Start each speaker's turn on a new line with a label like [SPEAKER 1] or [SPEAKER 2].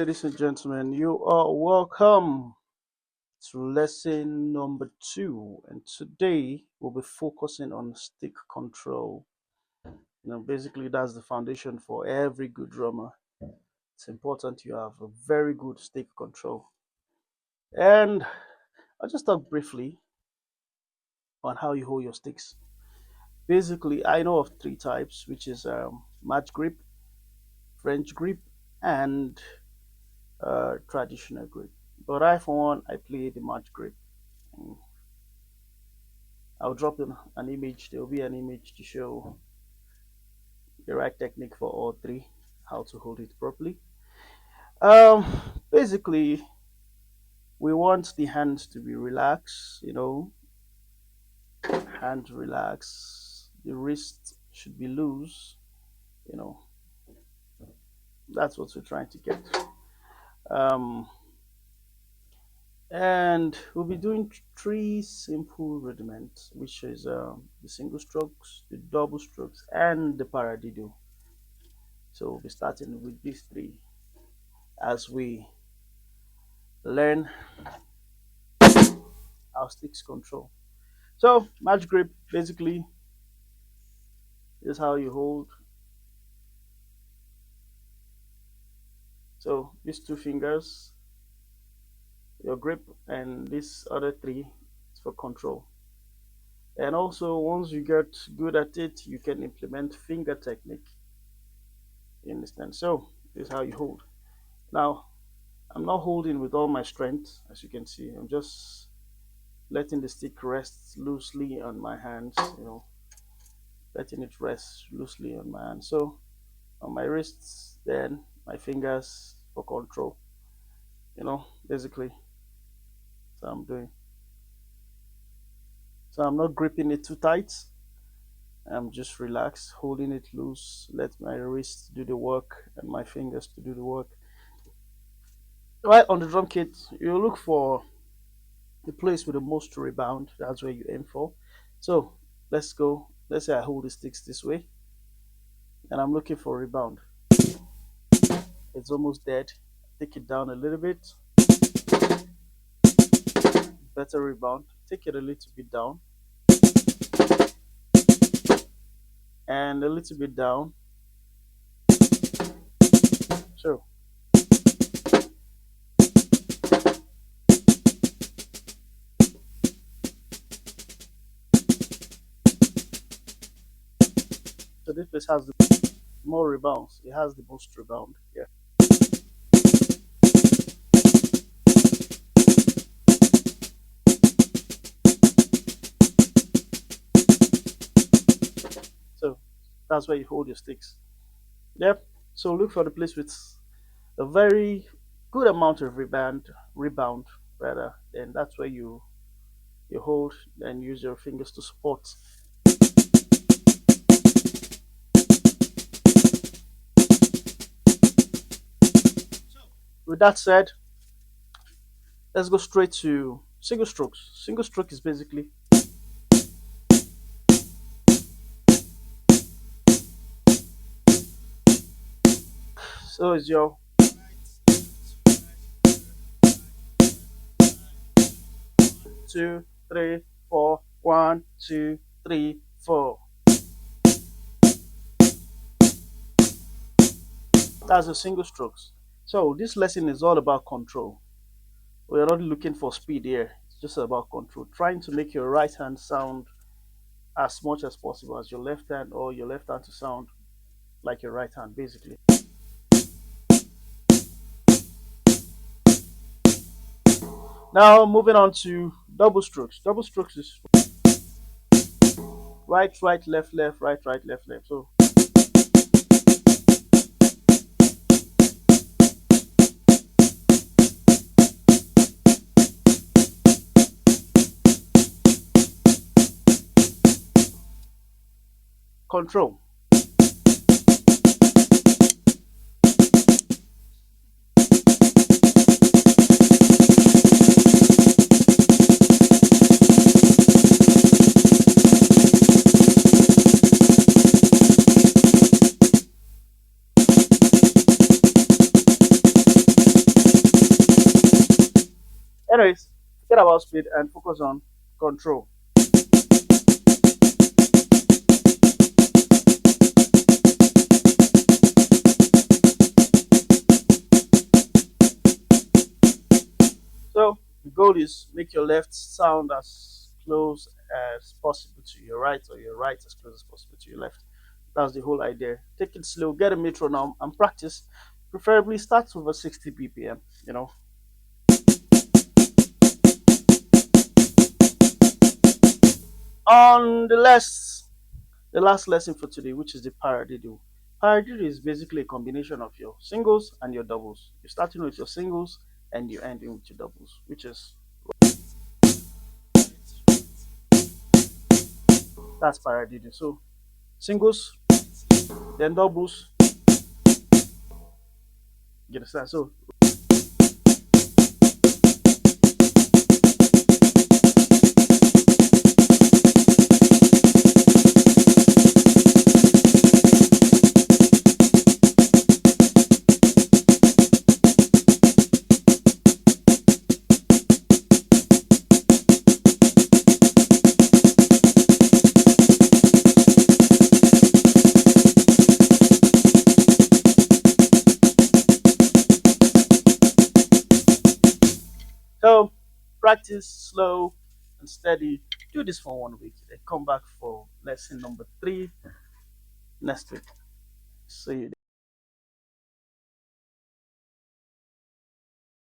[SPEAKER 1] Ladies and gentlemen, you are welcome to lesson number two. And today we'll be focusing on stick control. Basically, that's the foundation for every good drummer. It's important you have a very good stick control. And I'll just talk briefly on how you hold your sticks. Basically, I know of three types, which is match grip, French grip, and traditional grip. But I, for one, I play the match grip. I'll drop in an image. There will be an image to show the right technique for all three, how to hold it properly. Um, Basically, we want the hands to be relaxed. Hand relax. The wrist should be loose. You know, that's what we're trying to get. Um, and we'll be doing three simple rudiments, which is the single strokes, the double strokes, and the paradiddle. So we'll be starting with these three as we learn our sticks control. So match grip basically is how you hold. So these two fingers, your grip, and these other three is for control. And also once you get good at it, you can implement finger technique. You understand? So this is how you hold. Now I'm not holding with all my strength, as you can see. I'm just letting the stick rest loosely on my hands, letting it rest loosely on my hands. So on my wrists, then my fingers for control, basically. So I'm doing. So I'm not gripping it too tight. I'm just relaxed, holding it loose, let my wrists do the work and my fingers to do the work. Right on the drum kit, you look for the place with the most rebound. That's where you aim for. So let's go. Let's say I hold the sticks this way and I'm looking for rebound. It's almost dead. Take it down a little bit. Better rebound. Take it a little bit down. And a little bit down. So this place has the more rebounds. It has the most rebound. Yeah. So that's where you hold your sticks. Yep. So look for the place with a very good amount of rebound rather, and that's where you hold and use your fingers to support. With that said, let's go straight to single strokes. Single stroke is basically so is your 2, 3, 4, 1, 2, 3, 4. That's the single strokes. So this lesson is all about control. We're not looking for speed here. It's just about control. Trying to make your right hand sound as much as possible as your left hand, or your left hand to sound like your right hand, basically. Now moving on to double strokes. Double strokes is right, right, left, left, right, right, left, left. So control. Anyways, forget about speed and focus on control. So the goal is make your left sound as close as possible to your right, or your right as close as possible to your left. That's the whole idea. Take it slow, get a metronome, and practice. Preferably start with a 60 BPM. You know. On the last lesson for today, which is the paradiddle. Paradiddle is basically a combination of your singles and your doubles. You're starting with your singles and you're ending with your doubles, which is that's paradiddle. So singles, then doubles. You understand? So so practice slow and steady. Do this for 1 week. Then come back for lesson number 3 next week. See you.